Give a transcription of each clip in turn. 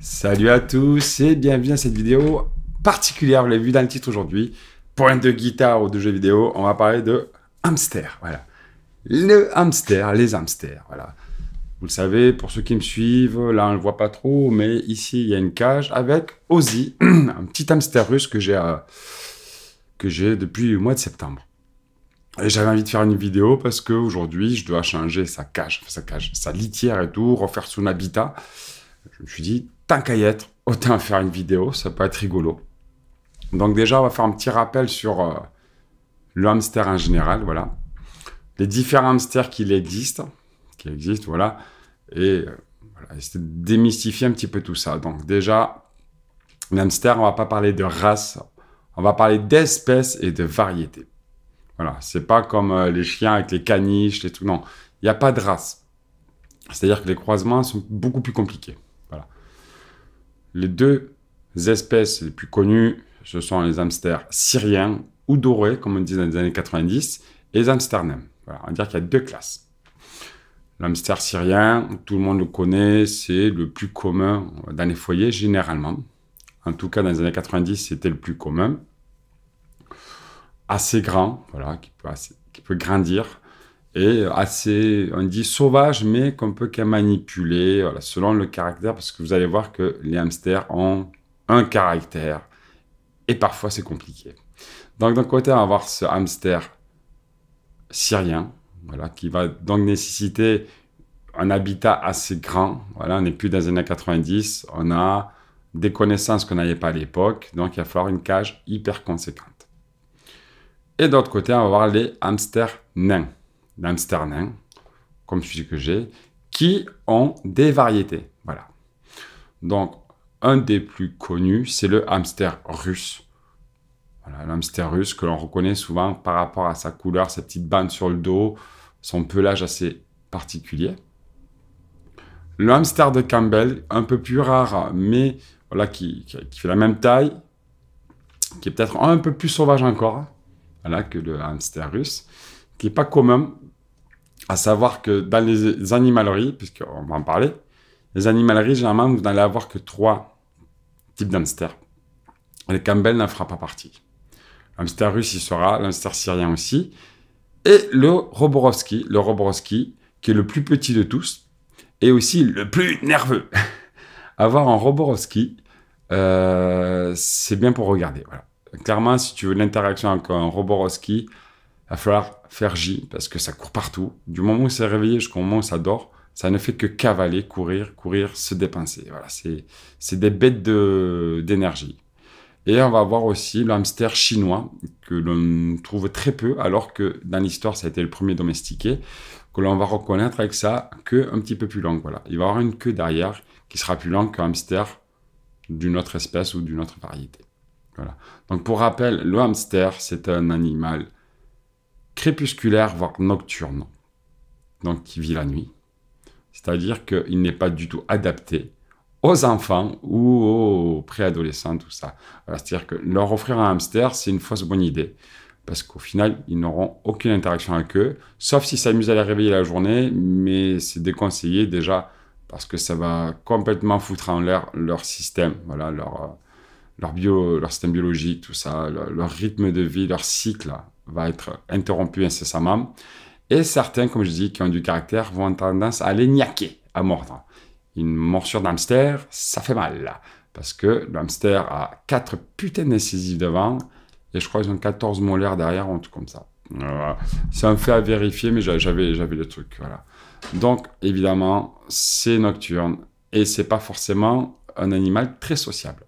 Salut à tous et bienvenue à cette vidéo particulière, vous l'avez vu dans le titre aujourd'hui. Point de guitare ou de jeux vidéo, on va parler de hamster, voilà. Le hamster, les hamsters, voilà. Vous le savez, pour ceux qui me suivent, là on ne le voit pas trop, mais ici il y a une cage avec Ozzy, un petit hamster russe que j'ai depuis le mois de septembre. Et j'avais envie de faire une vidéo parce qu'aujourd'hui je dois changer sa litière et tout, refaire son habitat. Je me suis dit, tant qu'à y être, autant faire une vidéo, ça peut être rigolo. Donc déjà, on va faire un petit rappel sur le hamster en général, voilà. Les différents hamsters qui existent, voilà. Et voilà, essayer de démystifier un petit peu tout ça. Donc déjà, l'hamster, on va pas parler de race, on va parler d'espèces et de variétés. Voilà, c'est pas comme les chiens avec les caniches, les trucs, non. Il n'y a pas de race. C'est-à-dire que les croisements sont beaucoup plus compliqués. Voilà. Les deux espèces les plus connues, ce sont les hamsters syriens ou dorés, comme on dit dans les années 90, et les hamsters nains. Voilà, on va dire qu'il y a deux classes. L'hamster syrien, tout le monde le connaît, c'est le plus commun dans les foyers, généralement. En tout cas, dans les années 90, c'était le plus commun. Assez grand, voilà, qui peut grandir, et assez, on dit sauvage, mais qu'on peut qu'à manipuler, voilà, selon le caractère, parce que vous allez voir que les hamsters ont un caractère, et parfois c'est compliqué. Donc d'un côté, on va voir ce hamster syrien, voilà, qui va donc nécessiter un habitat assez grand. Voilà, on n'est plus dans les années 90, on a des connaissances qu'on n'avait pas à l'époque, donc il va falloir une cage hyper conséquente. Et d'autre côté, on va voir les hamsters nains. L'hamster nain, comme celui que j'ai, qui ont des variétés. Voilà. Donc, un des plus connus, c'est le hamster russe. Voilà, l'hamster russe que l'on reconnaît souvent par rapport à sa couleur, sa petite bande sur le dos, son pelage assez particulier. Le hamster de Campbell, un peu plus rare, mais voilà, qui fait la même taille, qui est peut-être un peu plus sauvage encore, voilà, que le hamster russe, qui n'est pas commun, à savoir que dans les animaleries, puisqu'on va en parler, les animaleries, généralement, vous n'allez avoir que 3 types d'hamsters. Le Campbell n'en fera pas partie. L'hamster russe, il sera, l'hamster syrien aussi, et le Roborovski, qui est le plus petit de tous, et aussi le plus nerveux. Avoir un Roborovski, c'est bien pour regarder, voilà. Clairement, si tu veux de l'interaction avec un Roborovski, il va falloir faire J, parce que ça court partout. Du moment où c'est réveillé jusqu'au moment où ça dort, ça ne fait que cavaler, courir, se dépenser. Voilà, c'est des bêtes d'énergie. Et on va voir aussi le hamster chinois, que l'on trouve très peu, alors que dans l'histoire, ça a été le premier domestiqué, que l'on va reconnaître avec sa queue un petit peu plus longue. Voilà. Il va avoir une queue derrière qui sera plus longue qu'un hamster d'une autre espèce ou d'une autre variété. Voilà. Donc pour rappel, le hamster, c'est un animal crépusculaire, voire nocturne, donc qui vit la nuit. C'est-à-dire qu'il n'est pas du tout adapté aux enfants ou aux préadolescents, tout ça. Voilà, c'est-à-dire que leur offrir un hamster, c'est une fausse bonne idée, parce qu'au final, ils n'auront aucune interaction avec eux, sauf s'ils s'amusent à les réveiller la journée, mais c'est déconseillé déjà, parce que ça va complètement foutre en l'air leur système, voilà, leur système biologique, tout ça, leur rythme de vie, leur cycle va être interrompu incessamment. Et certains, comme je dis, qui ont du caractère, vont avoir tendance à les niaquer, à mordre. Une morsure d'hamster, ça fait mal, là, parce que le hamster a 4 putains d'incisives devant, et je crois qu'ils ont 14 molaires derrière, ou un truc comme ça. C'est un fait à vérifier, mais j'avais le truc, voilà. Donc, évidemment, c'est nocturne, et c'est pas forcément un animal très sociable.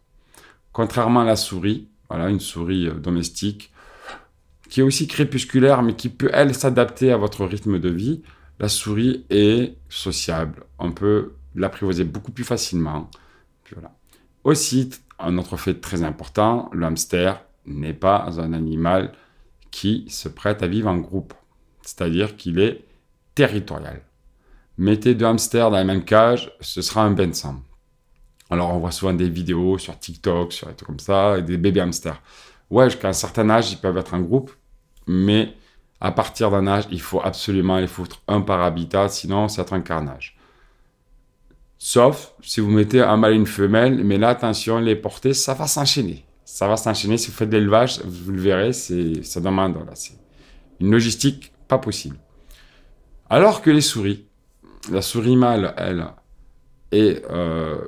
Contrairement à la souris, voilà, une souris domestique, qui est aussi crépusculaire, mais qui peut, elle, s'adapter à votre rythme de vie, la souris est sociable. On peut l'apprivoiser beaucoup plus facilement. Puis voilà. Aussi, un autre fait très important, le hamster n'est pas un animal qui se prête à vivre en groupe. C'est-à-dire qu'il est territorial. Mettez 2 hamsters dans la même cage, ce sera un bain de sang. Alors, on voit souvent des vidéos sur TikTok, sur des trucs comme ça, et des bébés hamsters. Ouais, jusqu'à un certain âge, ils peuvent être en groupe, mais à partir d'un âge, il faut absolument les foutre un par habitat, sinon ça va être un carnage. Sauf si vous mettez un mâle et une femelle, mais là, attention, les portées, ça va s'enchaîner. Ça va s'enchaîner. Si vous faites de l'élevage, vous le verrez, ça demande, voilà, c'est une logistique pas possible. Alors que les souris, la souris mâle, elle, est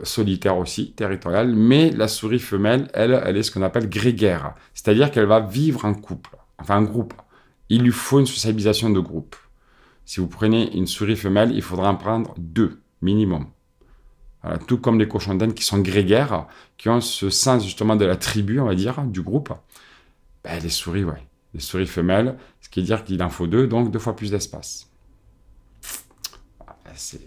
solitaire aussi, territoriale, mais la souris femelle, elle est ce qu'on appelle grégaire. C'est-à-dire qu'elle va vivre en couple, enfin en groupe. Il lui faut une socialisation de groupe. Si vous prenez une souris femelle, il faudra en prendre 2 minimum. Voilà, tout comme les cochons d'Inde qui sont grégaires, qui ont ce sens justement de la tribu, on va dire, du groupe. Ben, les souris, ouais. Les souris femelles, ce qui veut dire qu'il en faut 2, donc 2 fois plus d'espace.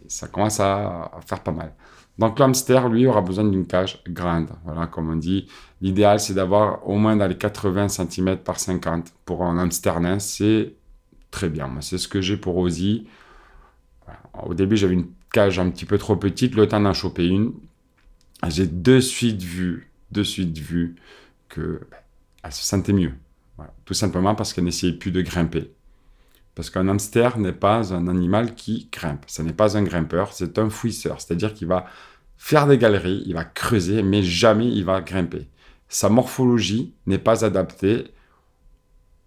Ça commence à faire pas mal. Donc l'hamster, lui, aura besoin d'une cage grande. Voilà, comme on dit, l'idéal, c'est d'avoir au moins dans les 80 cm par 50. Pour un hamster nain, c'est très bien. Moi, c'est ce que j'ai pour Ozzy. Au début, j'avais une cage un petit peu trop petite, le temps d'en choper une. J'ai de suite vu que elle se sentait mieux. Voilà. Tout simplement parce qu'elle n'essayait plus de grimper. Parce qu'un hamster n'est pas un animal qui grimpe. Ce n'est pas un grimpeur, c'est un fouisseur. C'est-à-dire qu'il va faire des galeries, il va creuser, mais jamais il va grimper. Sa morphologie n'est pas adaptée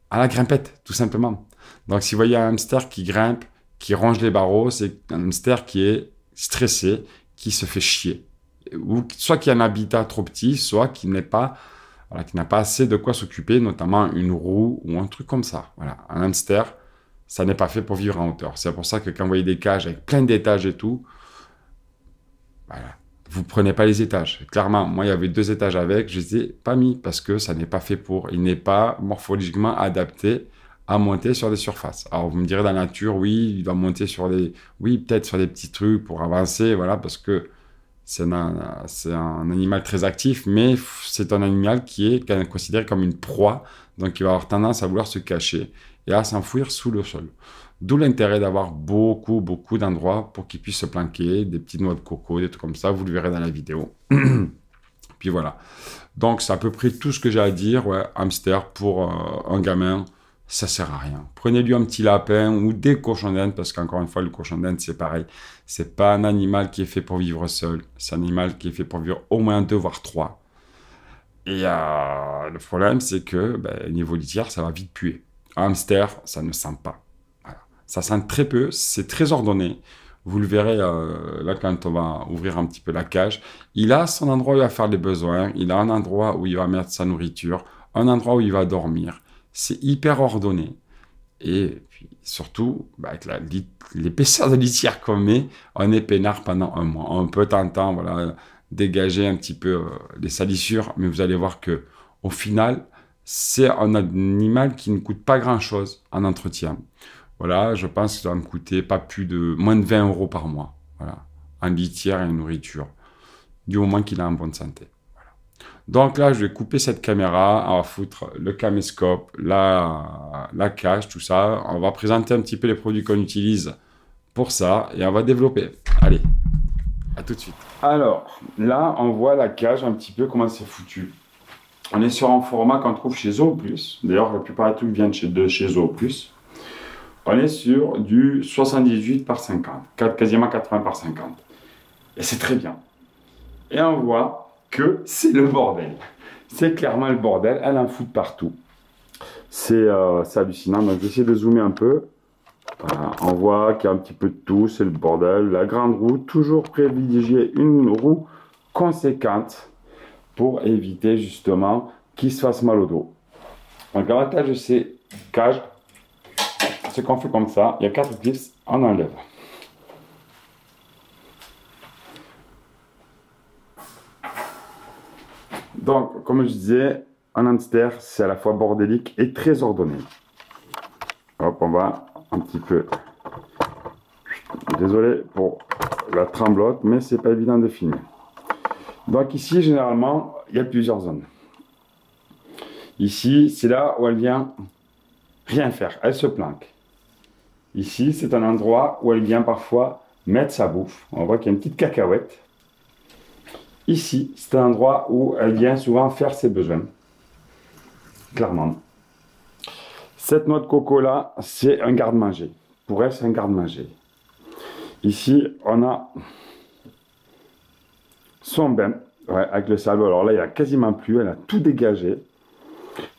à la grimpette, tout simplement. Donc, si vous voyez un hamster qui grimpe, qui ronge les barreaux, c'est un hamster qui est stressé, qui se fait chier. Ou soit qui a un habitat trop petit, soit qui n'est pas, voilà, qui n'a pas assez de quoi s'occuper, notamment une roue ou un truc comme ça. Voilà, un hamster, ça n'est pas fait pour vivre en hauteur. C'est pour ça que quand vous voyez des cages avec plein d'étages et tout, voilà, vous ne prenez pas les étages. Clairement, moi, il y avait 2 étages avec, je ne les ai pas mis parce que ça n'est pas fait pour. Il n'est pas morphologiquement adapté à monter sur des surfaces. Alors, vous me direz, dans la nature, oui, il doit monter sur des... Oui, peut-être sur des petits trucs pour avancer, voilà, parce que c'est un animal très actif, mais c'est un animal qui est considéré comme une proie, donc il va avoir tendance à vouloir se cacher et à s'enfouir sous le sol. D'où l'intérêt d'avoir beaucoup d'endroits pour qu'il puisse se planquer, des petites noix de coco, des trucs comme ça, vous le verrez dans la vidéo. Puis voilà. Donc c'est à peu près tout ce que j'ai à dire. Ouais, hamster pour un gamin, ça sert à rien. Prenez-lui un petit lapin ou des cochons d'Inde, parce qu'encore une fois, le cochon d'Inde, c'est pareil. C'est pas un animal qui est fait pour vivre seul. C'est un animal qui est fait pour vivre au moins 2 voire 3. Et le problème, c'est que niveau litière, ça va vite puer. Un hamster, ça ne sent pas. Voilà. Ça sent très peu, c'est très ordonné. Vous le verrez là quand on va ouvrir un petit peu la cage. Il a son endroit où il va faire les besoins. Il a un endroit où il va mettre sa nourriture. Un endroit où il va dormir. C'est hyper ordonné. Et puis surtout, avec l'épaisseur de litière qu'on met, on est peinard pendant un mois. On peut t'entendre, voilà, dégager un petit peu les salissures, mais vous allez voir que au final, c'est un animal qui ne coûte pas grand-chose en entretien. Voilà, je pense que ça va me coûter pas plus de moins de 20 € par mois. Voilà, en litière et en nourriture, du moment qu'il est en bonne santé. Donc là, je vais couper cette caméra, on va foutre le caméscope, la cage, tout ça. On va présenter un petit peu les produits qu'on utilise pour ça et on va développer. Allez, à tout de suite. Alors, là, on voit la cage un petit peu comment c'est foutu. On est sur un format qu'on trouve chez Zooplus. D'ailleurs, la plupart des trucs viennent de chez Zooplus. On est sur du 78 par 50, quasiment 80 par 50. Et c'est très bien. Et on voit que c'est le bordel. C'est clairement le bordel. Elle en fout partout. C'est hallucinant. Donc, je vais essayer de zoomer un peu. Voilà. On voit qu'il y a un petit peu de tout. C'est le bordel. La grande roue. Toujours privilégier une roue conséquente pour éviter justement qu'il se fasse mal au dos. Donc, l'avantage de ces cages, c'est qu'on fait comme ça. Il y a 4 clips. On enlève. Donc, comme je disais, un hamster, c'est à la fois bordélique et très ordonné. Hop, on va un petit peu... Désolé pour la tremblote, mais c'est pas évident de filmer. Donc ici, généralement, il y a plusieurs zones. Ici, c'est là où elle vient rien faire. Elle se planque. Ici, c'est un endroit où elle vient parfois mettre sa bouffe. On voit qu'il y a une petite cacahuète. Ici, c'est un endroit où elle vient souvent faire ses besoins. Clairement. Cette noix de coco là, c'est un garde-manger. Pour elle, c'est un garde-manger. Ici, on a son bain, ouais, avec le sable. Alors là, il n'y a quasiment plus, elle a tout dégagé.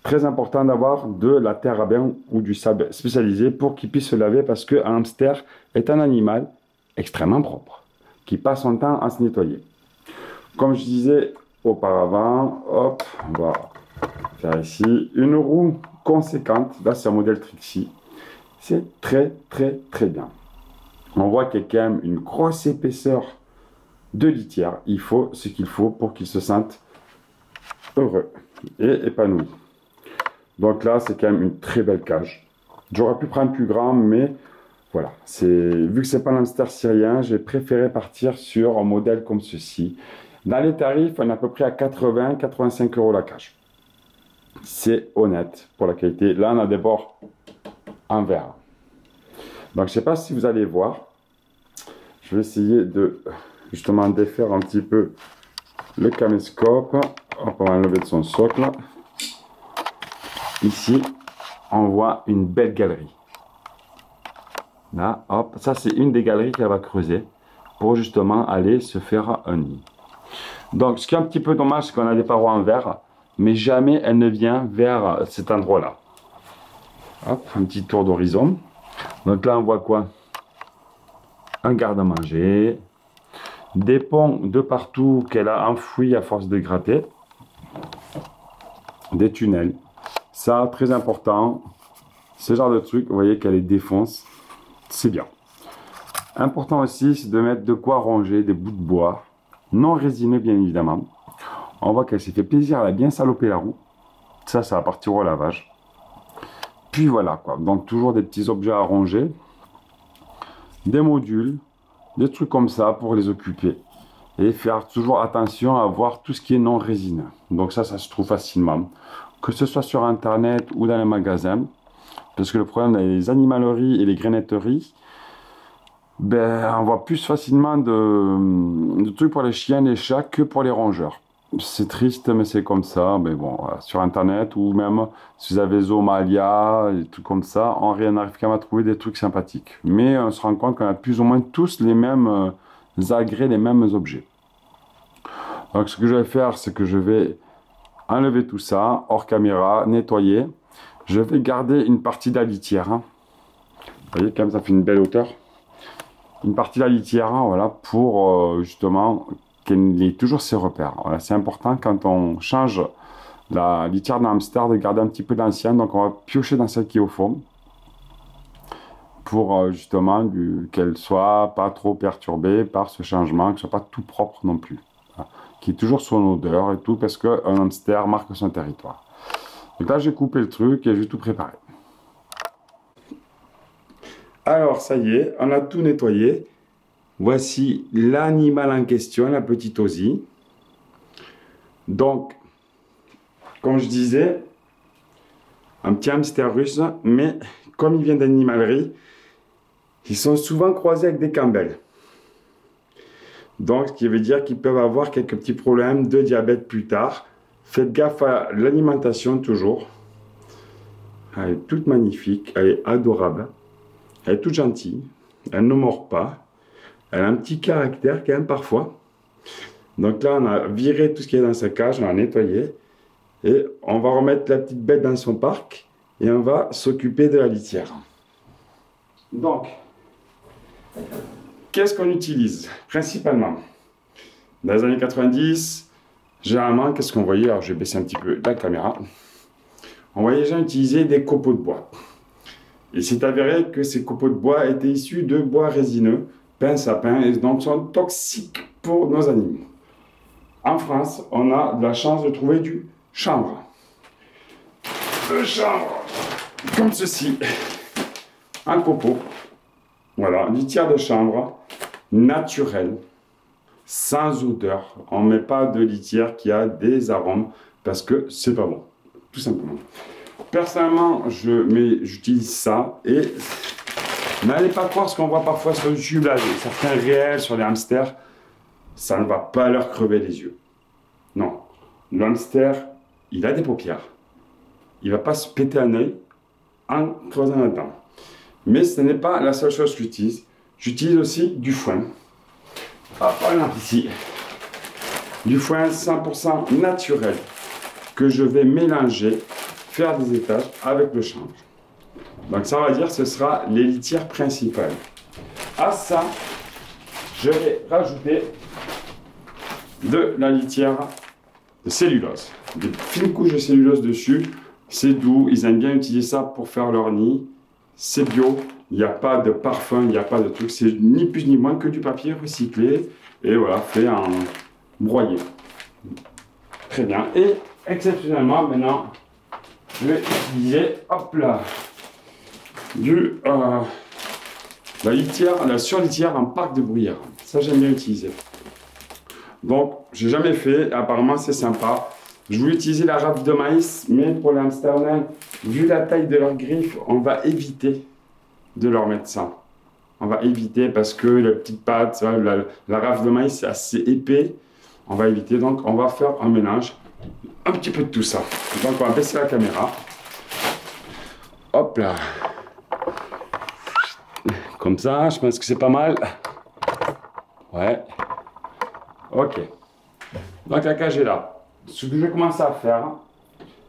Très important d'avoir de la terre à bain ou du sable spécialisé pour qu'il puisse se laver parce qu'un hamster est un animal extrêmement propre, qui passe son temps à se nettoyer. Comme je disais auparavant, hop, on va faire ici une roue conséquente. Là, c'est un modèle Trixie. C'est très, très, très bien. On voit qu'il y a quand même une grosse épaisseur de litière. Il faut ce qu'il faut pour qu'il se sente heureux et épanoui. Donc là, c'est quand même une très belle cage. J'aurais pu prendre plus grand, mais voilà. Vu que c'est pas un hamster syrien, j'ai préféré partir sur un modèle comme ceci. Dans les tarifs, on est à peu près à 80-85 € la cage. C'est honnête pour la qualité. Là, on a des bords en verre. Donc, je ne sais pas si vous allez voir. Je vais essayer de justement défaire un petit peu le caméscope. Hop, on va enlever de son socle. Ici, on voit une belle galerie. Là, hop, ça c'est une des galeries qu'elle va creuser pour justement aller se faire un nid. Donc, ce qui est un petit peu dommage, c'est qu'on a des parois en verre, mais jamais elle ne vient vers cet endroit-là. Hop, un petit tour d'horizon. Donc là, on voit quoi? Un garde-manger, des ponts de partout qu'elle a enfouis à force de gratter, des tunnels. Ça, très important, ce genre de truc, vous voyez qu'elle les défonce, c'est bien. Important aussi, c'est de mettre de quoi ranger des bouts de bois, non résineux bien évidemment. On voit qu'elle s'est fait plaisir, elle a bien salopé la roue. Ça va partir au lavage. Puis voilà quoi, donc toujours des petits objets à ranger, des modules, des trucs comme ça pour les occuper. Et faire toujours attention à voir tout ce qui est non résineux. Donc ça se trouve facilement. Que ce soit sur internet ou dans les magasins. Parce que le problème des animaleries et les grainetteries, ben, on voit plus facilement de trucs pour les chiens, les chats que pour les rongeurs. C'est triste, mais c'est comme ça. Mais bon, voilà, sur internet ou même si vous avez Zomalia, des trucs comme ça, on arrive quand même à trouver des trucs sympathiques. Mais on se rend compte qu'on a plus ou moins tous les mêmes agrès, les mêmes objets. Donc ce que je vais faire, c'est que je vais enlever tout ça, hors caméra, nettoyer. Je vais garder une partie de la litière. Hein. Vous voyez, quand même, ça fait une belle hauteur. Une partie de la litière, hein, voilà, pour justement qu'elle ait toujours ses repères. Voilà, c'est important quand on change la litière d'un hamster de garder un petit peu d'ancienne. Donc on va piocher dans celle qui est au fond pour justement qu'elle soit pas trop perturbée par ce changement, que ce soit pas tout propre non plus. Voilà. Qui est toujours son odeur et tout, parce qu'un hamster marque son territoire. Donc là, j'ai coupé le truc et j'ai tout préparé. Alors, ça y est, on a tout nettoyé. Voici l'animal en question, la petite Ozzy. Donc, comme je disais, un petit hamster russe, mais comme il vient d'animalerie, ils sont souvent croisés avec des Campbell. Donc, ce qui veut dire qu'ils peuvent avoir quelques petits problèmes de diabète plus tard. Faites gaffe à l'alimentation toujours. Elle est toute magnifique, elle est adorable. Elle est toute gentille, elle ne mord pas. Elle a un petit caractère quand même parfois. Donc là, on a viré tout ce qui est dans sa cage, on a nettoyé. Et on va remettre la petite bête dans son parc et on va s'occuper de la litière. Donc, qu'est-ce qu'on utilise principalement? Dans les années 90, généralement, qu'est-ce qu'on voyait? Alors, je vais baisser un petit peu la caméra. On voyait les gens utiliser des copeaux de bois. Il s'est avéré que ces copeaux de bois étaient issus de bois résineux, pin, sapin, et donc sont toxiques pour nos animaux. En France, on a de la chance de trouver du chanvre. Le chanvre, comme ceci, un copeau. Voilà, litière de chanvre, naturelle, sans odeur. On ne met pas de litière qui a des parce que c'est pas bon, tout simplement. Personnellement, j'utilise ça et n'allez pas croire ce qu'on voit parfois sur YouTube, là, certains réels sur les hamsters, ça ne va pas leur crever les yeux. Non, le hamster, il a des paupières. Il ne va pas se péter un œil en creusant un dent. Mais ce n'est pas la seule chose que j'utilise. J'utilise aussi du foin. Hop, voilà, ici. Du foin 100% naturel que je vais mélanger, faire des étages avec le chanvre. Donc ça, on va dire, ce sera les litières principales. À ça, je vais rajouter de la litière de cellulose. Des fines couches de cellulose dessus. C'est doux, ils aiment bien utiliser ça pour faire leur nid. C'est bio, il n'y a pas de parfum, il n'y a pas de truc. C'est ni plus ni moins que du papier recyclé. Et voilà, fait en broyé. Très bien. Et exceptionnellement, maintenant, je vais utiliser, hop là, la litière, la surlitière en parc de bruyère. Ça, j'aime bien utiliser. Donc, j'ai jamais fait. Apparemment, c'est sympa. Je voulais utiliser la rafle de maïs, mais pour les hamsters nains, vu la taille de leurs griffes, on va éviter de leur mettre ça. On va éviter parce que la petite patte, la rafle de maïs, c'est assez épais. On va éviter. Donc, on va faire un mélange. Un petit peu de tout ça. Donc, on va baisser la caméra. Hop là. Comme ça, je pense que c'est pas mal. Ouais. Ok. Donc, la cage est là. Ce que je vais commencer à faire,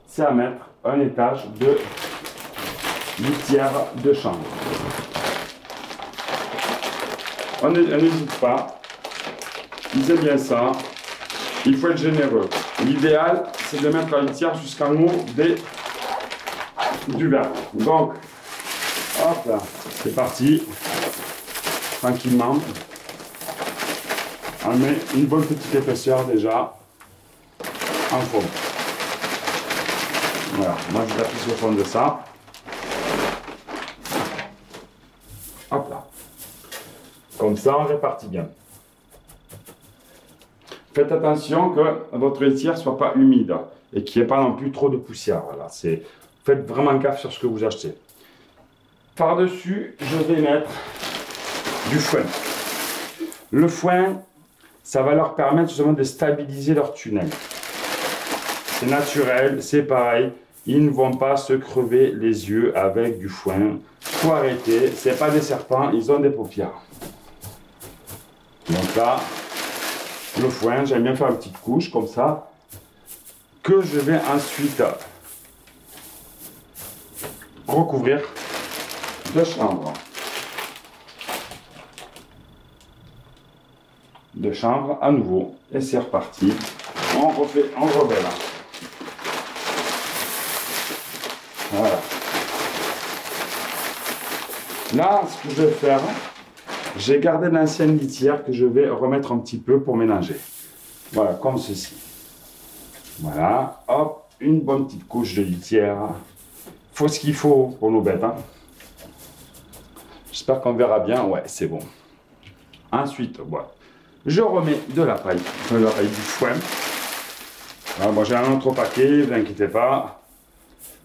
c'est à mettre un étage de litière de chanvre. On n'hésite pas. Ils aiment bien ça. Il faut être généreux. L'idéal, c'est de mettre la litière jusqu'en haut du verre. Donc, hop là, c'est parti. Tranquillement. On met une bonne petite épaisseur déjà en fond. Voilà, moi je l'appuie sur le fond de ça. Hop là. Comme ça, on répartit bien. Faites attention que votre litière ne soit pas humide et qu'il n'y ait pas non plus trop de poussière. Voilà, faites vraiment gaffe sur ce que vous achetez. Par-dessus, je vais mettre du foin. Le foin, ça va leur permettre justement de stabiliser leur tunnel. C'est naturel, c'est pareil. Ils ne vont pas se crever les yeux avec du foin. Faut arrêter, c'est pas des serpents, ils ont des paupières. Donc là, le foin, j'aime bien faire une petite couche comme ça, que je vais ensuite recouvrir de chanvre. De chanvre à nouveau, et c'est reparti. On refait, on remet là. Voilà. Là, ce que je vais faire, j'ai gardé l'ancienne litière que je vais remettre un petit peu pour mélanger. Voilà, comme ceci. Voilà, hop, une bonne petite couche de litière. Faut ce qu'il faut pour nos bêtes. Hein. J'espère qu'on verra bien. Ouais, c'est bon. Ensuite, voilà. Je remets de la paille du foin. Alors, bon, j'ai un autre paquet, ne vous inquiétez pas.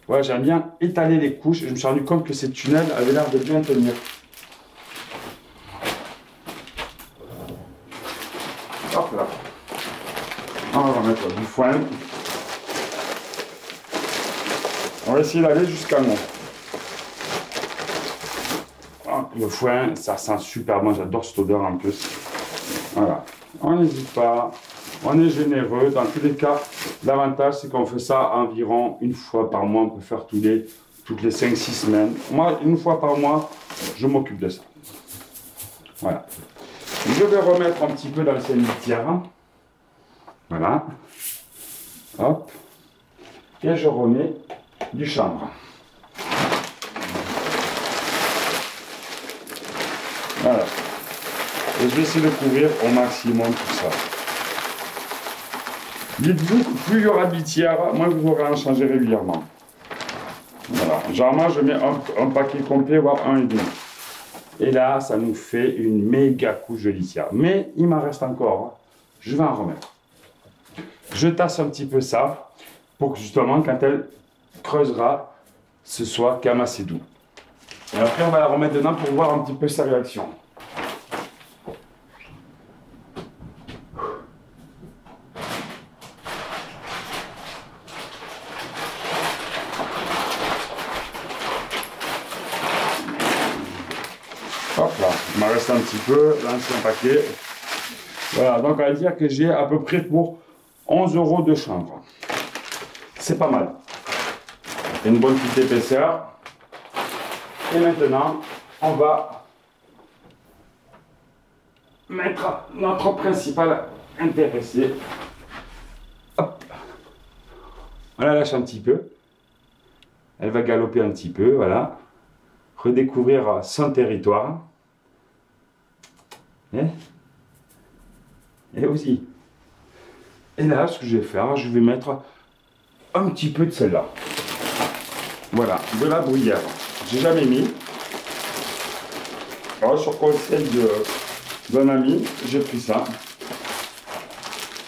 Ouais, j'aime bien étaler les couches. Je me suis rendu compte que ces tunnels avaient l'air de bien tenir. Hop là. On va remettre du foin. On va essayer d'aller jusqu'à nous. Le foin, ça sent super bon. J'adore cette odeur en plus. Voilà. On n'hésite pas. On est généreux. Dans tous les cas, l'avantage, c'est qu'on fait ça environ une fois par mois. On peut faire toutes les 5-6 semaines. Moi, une fois par mois, je m'occupe de ça. Voilà. Je vais remettre un petit peu d'ancienne litière. Voilà. Hop. Et je remets du chanvre. Voilà. Et je vais essayer de couvrir au maximum tout ça. Dites-vous que plus il y aura de litière, moins vous aurez à en changer régulièrement. Voilà. Généralement, je mets un paquet complet, voire un et demi. Et là, ça nous fait une méga couche de litière. Mais il m'en reste encore. Hein. Je vais en remettre. Je tasse un petit peu ça pour que justement, quand elle creusera, ce soit quand même assez doux. Et après, on va la remettre dedans pour voir un petit peu sa réaction. Hop là, il m'en reste un petit peu, l'ancien paquet. Voilà, donc on va dire que j'ai à peu près pour 11 € de chanvre. C'est pas mal. Une bonne petite épaisseur. Et maintenant, on va mettre notre principal intéressé. Hop. On la lâche un petit peu. Elle va galoper un petit peu, voilà. Redécouvrir son territoire. Et aussi. Et là, ce que je vais faire, je vais mettre un petit peu de celle-là. Voilà, de la bruyère. J'ai jamais mis. Alors, sur conseil d'un ami, j'ai pris ça.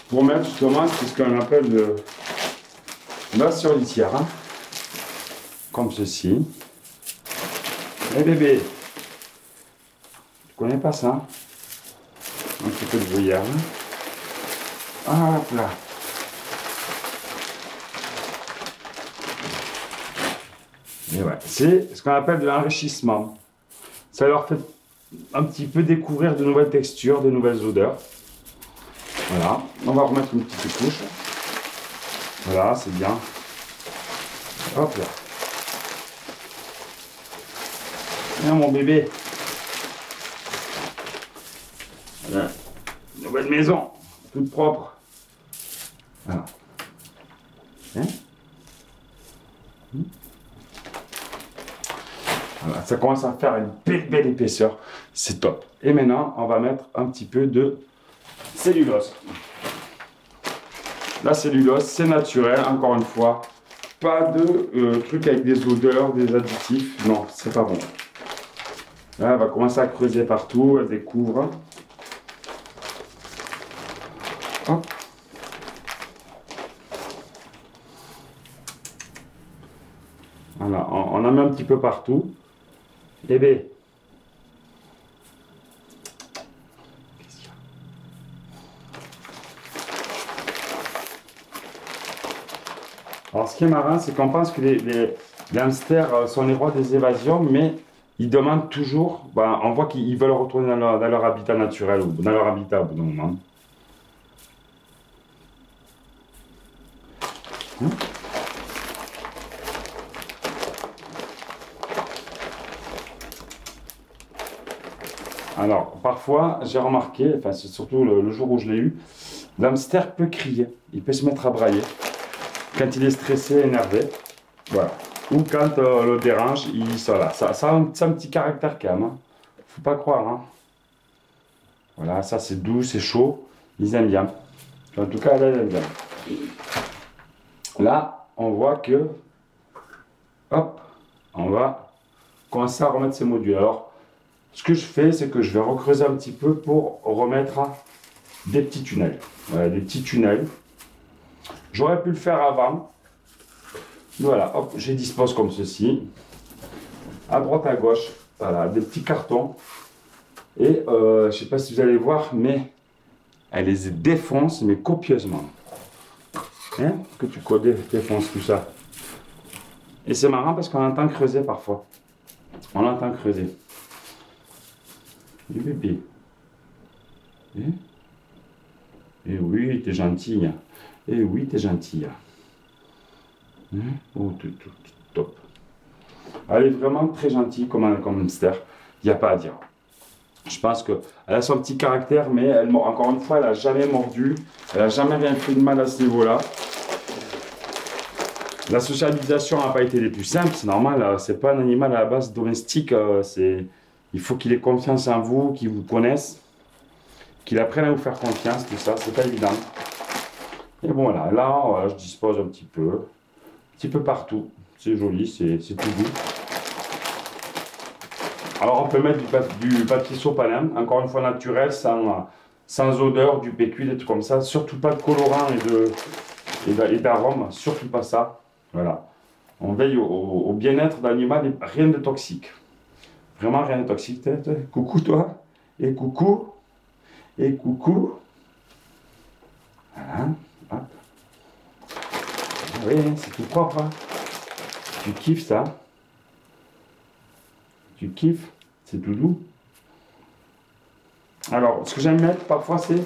Pour mettre justement, c'est ce qu'on appelle de la surlitière. Hein. Comme ceci. Eh bébé, tu connais pas ça? Un petit peu de bruyère. Hop là. Et ouais, c'est ce qu'on appelle de l'enrichissement. Ça leur fait un petit peu découvrir de nouvelles textures, de nouvelles odeurs. Voilà, on va remettre une petite couche. Voilà, c'est bien. Hop là. Viens mon bébé. Voilà. Nouvelle maison, toute propre. Voilà. Hein? Voilà, ça commence à faire une belle épaisseur. C'est top. Et maintenant, on va mettre un petit peu de cellulose. La cellulose, c'est naturel, encore une fois. Pas de trucs avec des odeurs, des additifs. Non, c'est pas bon. Là, elle va commencer à creuser partout. Elle découvre. Hop. Voilà, on en met un petit peu partout. Bébé. Alors, ce qui est marrant, c'est qu'on pense que les hamsters sont les rois des évasions, mais ils demandent toujours, ben, on voit qu'ils veulent retourner dans leur habitat naturel, ou dans leur habitat au bout d'un moment. Alors, parfois, j'ai remarqué, enfin, c'est surtout le jour où je l'ai eu, l'hamster peut crier, il peut se mettre à brailler quand il est stressé, énervé, voilà. Ou quand on le dérange, ça a un petit caractère quand même, hein. Faut pas croire, hein. Voilà, ça c'est doux, c'est chaud, ils aiment bien. En tout cas, elle aime bien. Là, on voit que, hop, on va commencer à remettre ces modules. Alors, ce que je fais, c'est que je vais recreuser un petit peu pour remettre des petits tunnels. Voilà, des petits tunnels. J'aurais pu le faire avant. Voilà, hop, je les dispose comme ceci. À droite, à gauche, voilà, des petits cartons. Et je ne sais pas si vous allez voir, mais elle les défonce, mais copieusement. Hein? Que tu défonces tout ça. Et c'est marrant parce qu'on entend creuser parfois. On entend creuser. Du bébé. Eh oui, t'es gentil. Eh oui, t'es gentil. Oh, top. Elle est vraiment très gentille comme hamster. Il n'y a pas à dire. Je pense qu'elle a son petit caractère, mais elle, encore une fois, elle n'a jamais mordu. Elle n'a jamais rien fait de mal à ce niveau-là. La socialisation n'a pas été des plus simples, c'est normal. C'est pas un animal à la base domestique. Il faut qu'il ait confiance en vous, qu'il vous connaisse, qu'il apprenne à vous faire confiance, tout ça, c'est pas évident. Et bon, voilà, je dispose un petit peu partout. C'est joli, c'est tout doux. Alors, on peut mettre du papier sopalin, encore une fois naturel, sans odeur, du PQ, des trucs comme ça. Surtout pas de colorant et d'arôme, surtout pas ça. Voilà. On veille au bien-être de l'animal et rien de toxique. Vraiment rien de toxique. Coucou toi. Et coucou. Et coucou. Voilà. Hop. Oui, c'est tout propre. Hein. Tu kiffes ça. Tu kiffes. C'est tout doux. Alors, ce que j'aime mettre parfois, c'est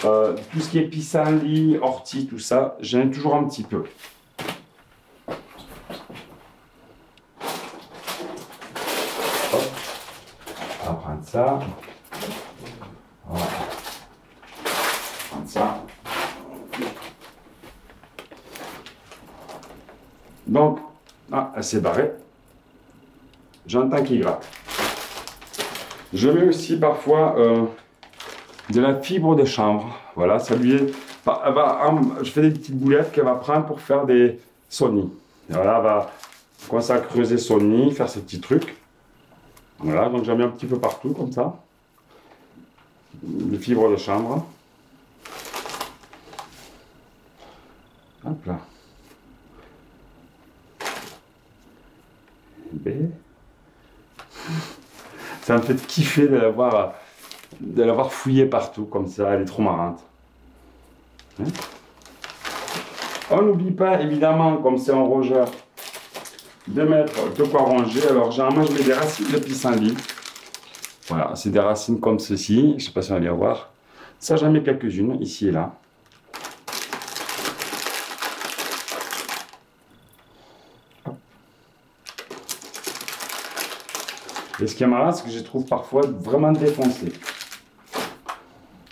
tout ce qui est pissenlit, ortie, tout ça. J'en ai toujours un petit peu. Hop. On va prendre ça. Voilà. Prendre ça. Donc, elle s'est barrée. J'entends qu'il gratte. Je mets aussi parfois de la fibre de chanvre. Voilà, ça lui est. Je fais des petites boulettes qu'elle va prendre pour faire des son nid. Voilà, elle va commencer à creuser son nid, faire ces petits trucs. Voilà, donc j'en mets un petit peu partout comme ça. Des fibres de chanvre. Hop là. B. Ça me fait kiffer de l'avoir fouillée partout comme ça, elle est trop marrante. Hein? On n'oublie pas évidemment, comme c'est un rongeur, de mettre de quoi ronger. Alors généralement je mets des racines de pissenlit. Voilà, c'est des racines comme ceci, je ne sais pas si on va les voir. Ça j'en mets quelques-unes, ici et là. Et ce qui est marrant, c'est que je les trouve parfois vraiment défoncés.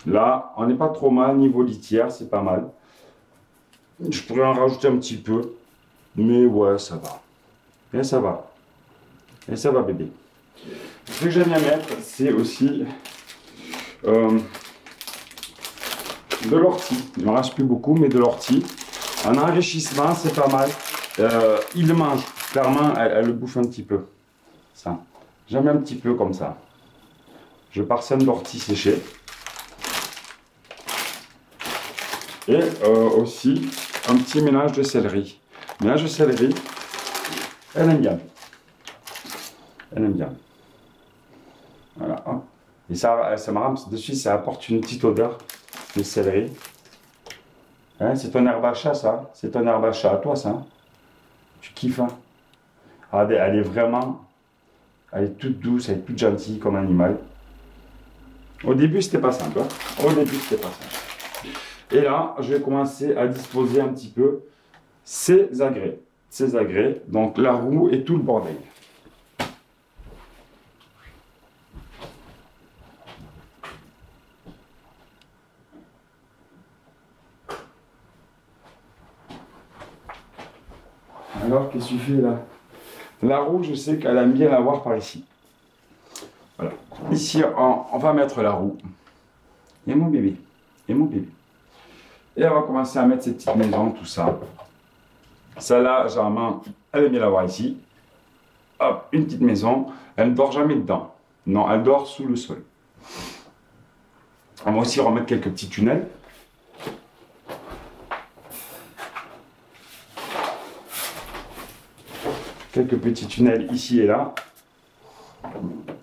Là, on n'est pas trop mal, niveau litière, c'est pas mal. Je pourrais en rajouter un petit peu, mais ouais, ça va. Et ça va. Et ça va, bébé. Ce que j'aime bien mettre, c'est aussi de l'ortie. Il ne me reste plus beaucoup, mais de l'ortie. Un enrichissement, c'est pas mal. Il le mange. Clairement, elle le bouffe un petit peu. Ça. J'aime un petit peu comme ça. Je parsème d'ortie séchée. Et aussi un petit mélange de céleri. Mélange de céleri, elle aime bien. Elle aime bien. Voilà. Et ça, c'est marrant parce que dessus, ça apporte une petite odeur de céleri. Hein, c'est ton herbe à chat, ça. C'est ton herbe à chat à toi, ça. Tu kiffes, hein. Ah, elle est vraiment... Elle est toute douce, elle est toute gentille comme animal. Au début, c'était pas simple. Hein. Au début, c'était pas simple. Et là, je vais commencer à disposer un petit peu ces agrès. Ces agrès, donc la roue et tout le bordel. Alors, qu'est-ce que tu fais là? La roue, je sais qu'elle aime bien l'avoir par ici. Voilà. Ici, on va mettre la roue. Et mon bébé. Et mon bébé. Et on va commencer à mettre ces petites maisons, tout ça. Celle-là, généralement, elle aime bien l'avoir ici. Hop, une petite maison. Elle ne dort jamais dedans. Non, elle dort sous le sol. On va aussi remettre quelques petits tunnels. Quelques petits tunnels ici et là.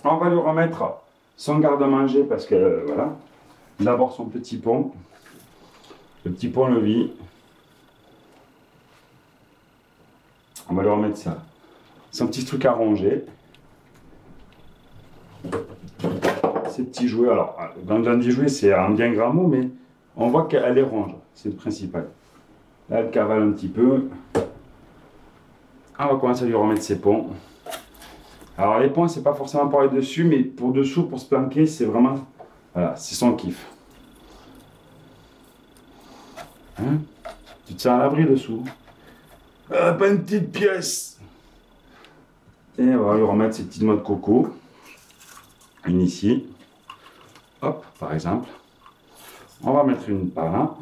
On va lui remettre son garde-manger parce que, voilà. D'abord son petit pont. Le petit pont-levis. On va lui remettre ça. Son petit truc à ronger. Ces petits jouets. Alors, dans des jouets, c'est un bien grand mot, mais on voit qu'elle les ronge. C'est le principal. Là, elle cavale un petit peu. On va commencer à lui remettre ses ponts. Alors, les ponts, c'est pas forcément pour aller dessus, mais pour dessous, pour se planquer, c'est vraiment... Voilà, c'est son kiff. Hein? Tu te sens à l'abri dessous. Ah, pas une petite pièce. Et on va lui remettre ses petites noix de coco. Une ici. Hop, par exemple. On va mettre une par là.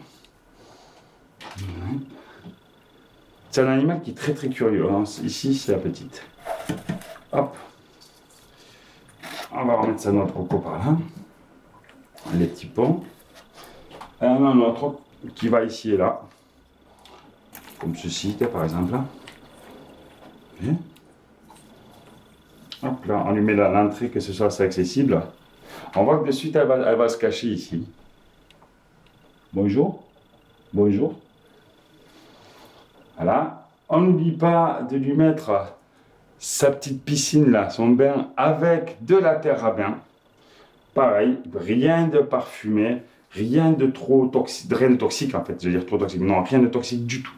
C'est un animal qui est très très curieux. Hein. Ici, c'est la petite. Hop. On va remettre sa noix de coco par là. Les petits ponts. Et on a un autre qui va ici et là. Comme ceci, par exemple. Et hop là, on lui met l'entrée que ce soit assez accessible. On voit que de suite, elle va se cacher ici. Bonjour. Bonjour. Voilà. On n'oublie pas de lui mettre sa petite piscine là, son bain avec de la terre à bain. Pareil, rien de parfumé, rien de trop toxique, rien de toxique en fait, je veux dire trop toxique, non, rien de toxique du tout.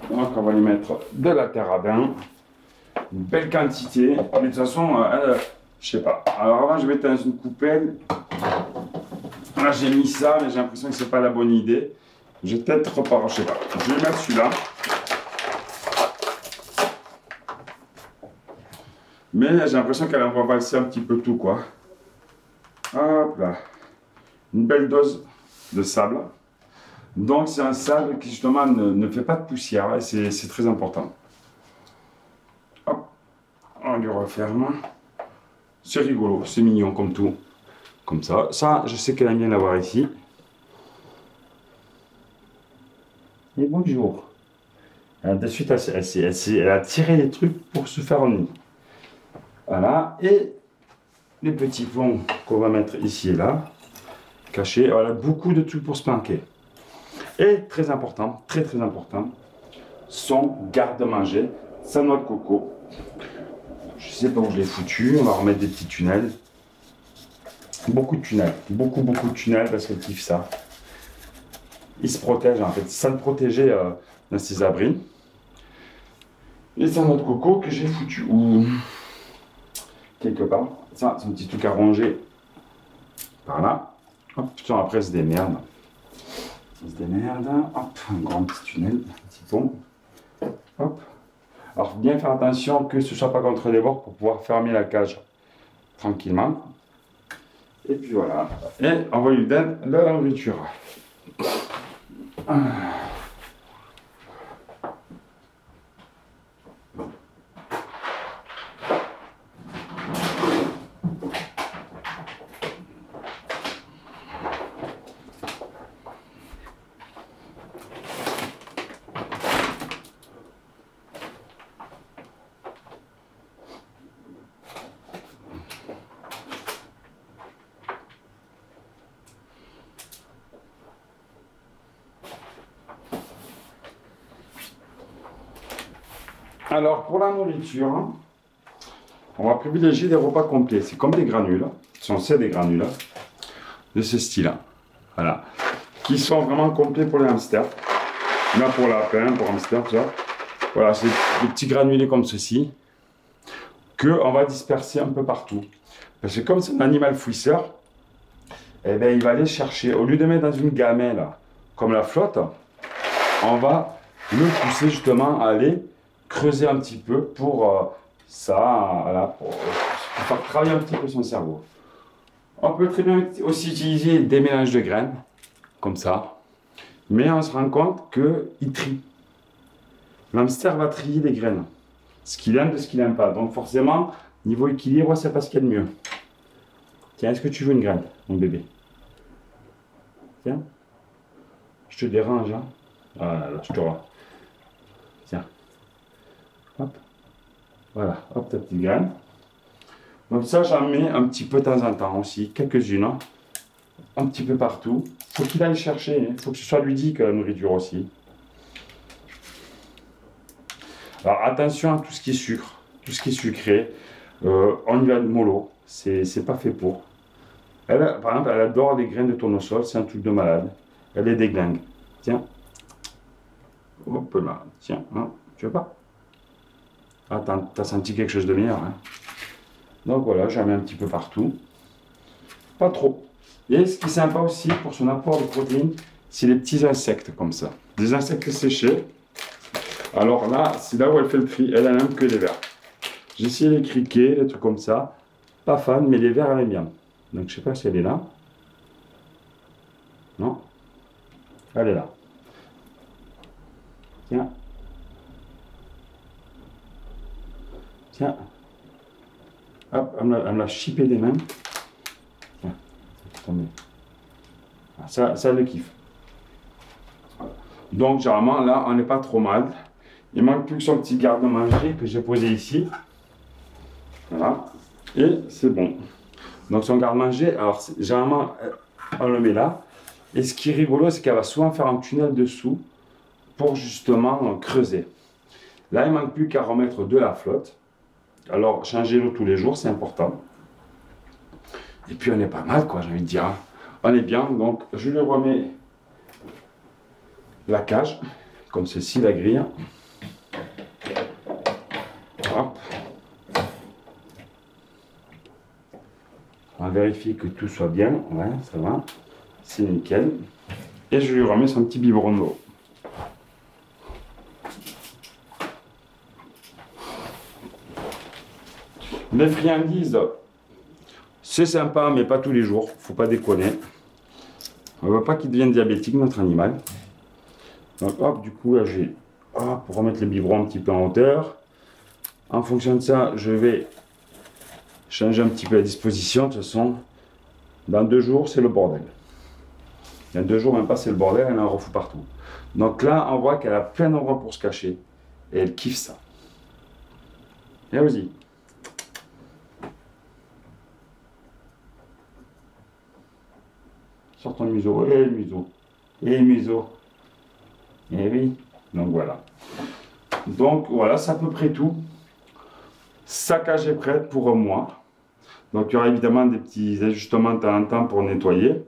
Donc on va lui mettre de la terre à bain, une belle quantité, mais de toute façon, je sais pas. Alors avant je mettais dans une coupelle, là j'ai mis ça, mais j'ai l'impression que c'est pas la bonne idée. Je vais peut-être repartir, je sais pas. Je vais mettre celui-là. Mais j'ai l'impression qu'elle va valser un petit peu tout quoi. Hop là. Une belle dose de sable. Donc c'est un sable qui justement ne fait pas de poussière et c'est très important. Hop, on lui referme. C'est rigolo, c'est mignon comme tout. Comme ça. Ça, je sais qu'elle aime bien l'avoir ici. Et bonjour. De suite, elle a tiré les trucs pour se faire un nid. Voilà. Et les petits ponts qu'on va mettre ici et là. Cachés. Voilà, beaucoup de trucs pour se planquer. Et très important, très important, son garde-manger, sa noix de coco. Je sais pas où je l'ai foutu, on va remettre des petits tunnels. Beaucoup de tunnels, beaucoup de tunnels parce qu'elle kiffe ça. Il se protège en fait, ça le protégeait dans ses abris. Et sa noix de coco que j'ai foutu où quelque part. Ça, c'est un petit truc à ronger par là. Hop, putain, après c'est des merdes. Des merdes, hop, un grand petit tunnel, un petit pont, hop. Alors bien faire attention que ce soit pas contre les bords pour pouvoir fermer la cage tranquillement. Et puis voilà, et on va lui donner de la nourriture. Alors, pour la nourriture, on va privilégier des repas complets. C'est comme des granules, c'est des granules de ce style-là, voilà, qui sont vraiment complets pour les hamsters. Là, pour lapin, pour hamster, tout ça. Voilà, c'est des petits granulés comme ceci, qu'on va disperser un peu partout. Parce que comme c'est un animal fouisseur, eh bien, il va aller chercher, au lieu de mettre dans une gamelle, comme la flotte, on va le pousser justement à aller creuser un petit peu pour ça, voilà, pour faire travailler un petit peu son cerveau. On peut très bien aussi utiliser des mélanges de graines, comme ça, mais on se rend compte qu'il trie. L'hamster va trier les graines, ce qu'il aime de ce qu'il n'aime pas. Donc forcément, niveau équilibre, c'est pas ce qu'il y a de mieux. Tiens, est-ce que tu veux une graine, mon bébé? Tiens, je te dérange, hein? Voilà, je te rends. Tiens. Hop. Voilà, hop, ta petite graine. Donc ça, j'en mets un petit peu de temps en temps aussi, quelques-unes, hein. Un petit peu partout. Il faut qu'il aille chercher, il faut que ce soit ludique la nourriture aussi. Alors attention à tout ce qui est sucre, tout ce qui est sucré. On y va de mollo, c'est pas fait pour. Elle, par exemple, elle adore les graines de tournesol, c'est un truc de malade. Elle est déglingue. Tiens. Hop là, tiens, hein. Tu veux pas? Ah, t'as senti quelque chose de meilleur, hein? Donc voilà, j'en mets un petit peu partout. Pas trop. Et ce qui est sympa aussi pour son apport de protéines, c'est les petits insectes comme ça. Des insectes séchés. Alors là, c'est là où elle fait le tri. Elle n'aime que les vers. J'ai essayé les criquets, les trucs comme ça. Pas fan, mais les vers, elle aime bien. Donc je sais pas si elle est là. Non. Elle est là. Tiens. Tiens. Hop, elle me l'a chippé des mains. Tiens. Ça elle le kiffe. Donc généralement là, on n'est pas trop mal. Il manque plus que son petit garde-manger que j'ai posé ici. Voilà. Et c'est bon. Donc son garde-manger, alors généralement on le met là. Et ce qui est rigolo, c'est qu'elle va souvent faire un tunnel dessous pour justement creuser. Là, il ne manque plus qu'à remettre de la flotte. Alors, changer l'eau tous les jours, c'est important. Et puis, on est pas mal, quoi, j'ai envie de dire. On est bien, donc je lui remets la cage, comme ceci, la grille. Hop. On va vérifier que tout soit bien. Ouais, ça va. C'est nickel. Et je lui remets son petit biberon d'eau. Les friandises, c'est sympa, mais pas tous les jours. Faut pas déconner. On ne veut pas qu'il devienne diabétique, notre animal. Donc, hop, du coup, là, je vais pour remettre le biberon un petit peu en hauteur. En fonction de ça, je vais changer un petit peu la disposition. De toute façon, dans 2 jours, c'est le bordel. Il y a 2 jours, même pas, c'est le bordel, elle en refout partout. Donc là, on voit qu'elle a plein d'endroits pour se cacher. Et elle kiffe ça. Et vas-y. Sors ton museau. Et le museau. Et le museau. Et oui. Donc voilà. Donc voilà, c'est à peu près tout. Sa cage est prête pour un mois. Donc il y aura évidemment des petits ajustements de temps en temps pour nettoyer.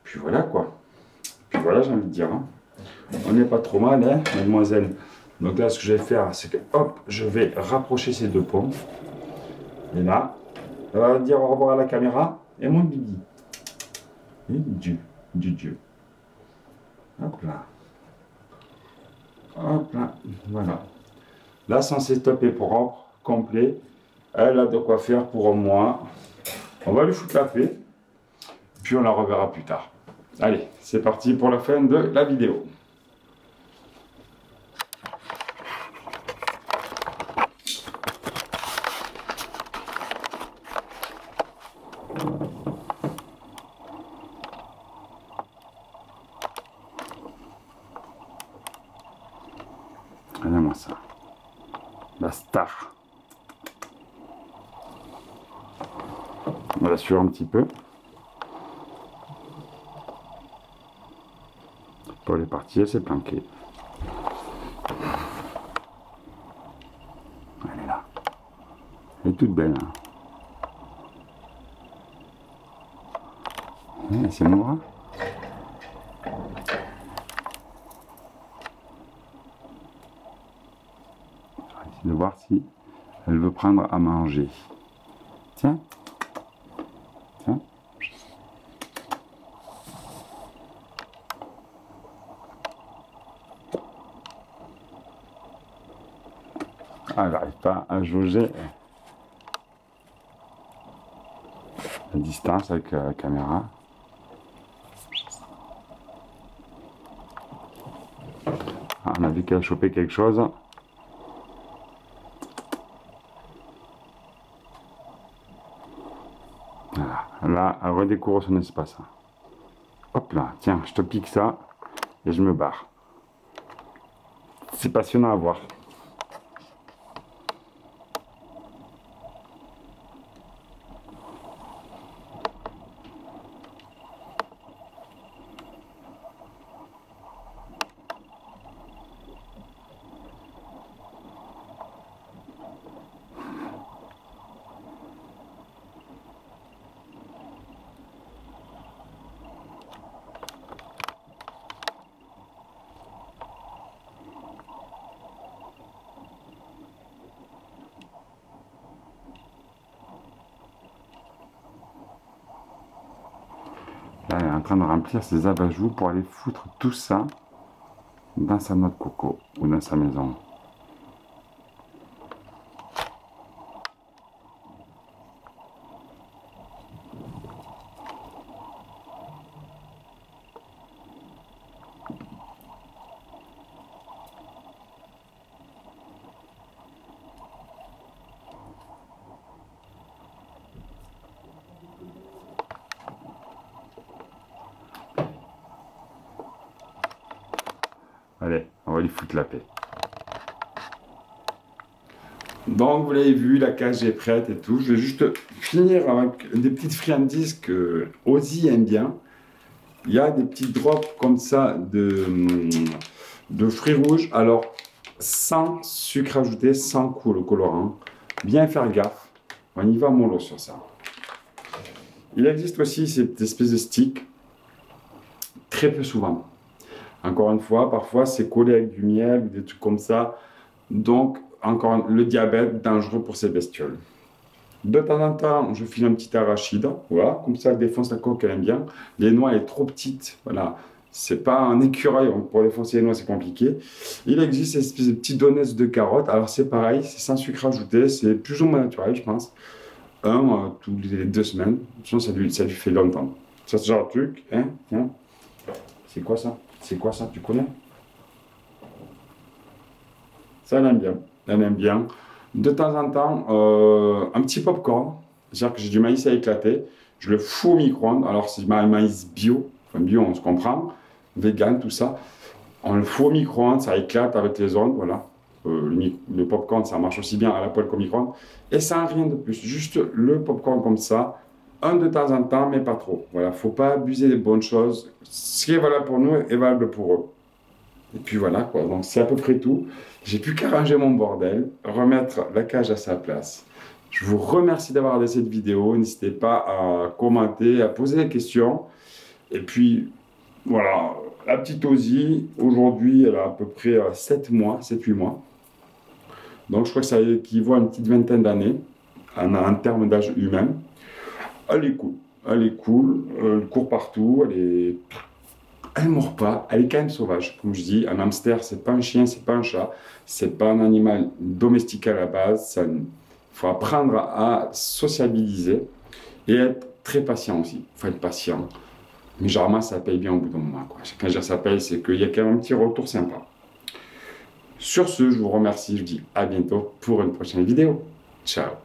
Puis voilà quoi. Puis voilà, j'ai envie de dire. Hein. On n'est pas trop mal, hein, mademoiselle. Donc là, ce que je vais faire, c'est que hop, je vais rapprocher ces 2 pompes. Et là, elle va dire au revoir à la caméra. Et mon bibi. Et Dieu. Hop là. Hop là. Voilà. Là, son setup est propre, complet. Elle a de quoi faire pour un mois. On va lui foutre la paix. Puis on la reverra plus tard. Allez, c'est parti pour la fin de la vidéo. Regardez-moi ça. La star. On la suivre un petit peu. Paul est parti, elle s'est planquée. Elle est là. Elle est toute belle. Hein. C'est Nora. Je vais essayer de voir si elle veut prendre à manger. Tiens. Tiens. Ah, elle n'arrive pas à jauger la distance avec la caméra. Ah, on a vu qu'elle a chopé quelque chose. Voilà. Là, elle redécouvre son espace. Hop là, tiens, je te pique ça et je me barre. C'est passionnant à voir. Là, elle est en train de remplir ses abat-joues pour aller foutre tout ça dans sa noix de coco ou dans sa maison. Allez, on va lui foutre la paix. Donc, vous l'avez vu, la cage est prête et tout. Je vais juste finir avec des petites friandises que Ozzy aime bien. Il y a des petits drops comme ça de fruits rouges. Alors, sans sucre ajouté, sans colorant. Bien faire gaffe. On y va mollo sur ça. Il existe aussi cette espèce de stick. Très peu souvent. Encore une fois, parfois c'est collé avec du miel ou des trucs comme ça. Donc, encore le diabète, dangereux pour ces bestioles. De temps en temps, je file un petit arachide. Voilà, comme ça, elle défonce la coque, elle aime bien. Les noix, elle est trop petite. Voilà, c'est pas un écureuil. Donc pour défoncer les noix, c'est compliqué. Il existe cette espèce de petites donuts de carottes. Alors, c'est pareil, c'est sans sucre ajouté. C'est plus ou moins naturel, je pense. Tous les 2 semaines. Ça lui fait longtemps. Ça, c'est genre de truc. Hein, tiens. C'est quoi ça? C'est quoi ça? Tu connais? Ça, elle aime bien. Elle aime bien. De temps en temps, un petit popcorn. C'est-à-dire que j'ai du maïs à éclater. Je le fous au micro-ondes. Alors, c'est du maïs bio. Enfin, bio, on se comprend. Vegan, tout ça. On le fout au micro-ondes. Ça éclate avec les ondes. Voilà. Le popcorn, ça marche aussi bien à la poêle qu'au micro-ondes. Et sans rien de plus. Juste le popcorn comme ça. Un de temps en temps, mais pas trop. Voilà. Faut pas abuser des bonnes choses. Ce qui est valable pour nous est valable pour eux. Et puis voilà, quoi. Donc c'est à peu près tout. J'ai plus qu'à ranger mon bordel, remettre la cage à sa place. Je vous remercie d'avoir regardé cette vidéo. N'hésitez pas à commenter, à poser des questions. Et puis, voilà, la petite Ozzy, aujourd'hui, elle a à peu près 7 mois, 7-8 mois. Donc je crois que ça équivaut à une petite vingtaine d'années, en termes d'âge humain. Elle est cool. Elle est cool. Elle court partout. Elle ne mord pas, elle est quand même sauvage. Comme je dis, un hamster, c'est pas un chien, c'est pas un chat, c'est pas un animal domestiqué à la base. Il faut apprendre à sociabiliser et être très patient aussi. Il faut être patient. Mais généralement, ça paye bien au bout d'un moment, quoi. Quand je dis ça paye, c'est qu'il y a quand même un petit retour sympa. Sur ce, je vous remercie, je vous dis à bientôt pour une prochaine vidéo. Ciao.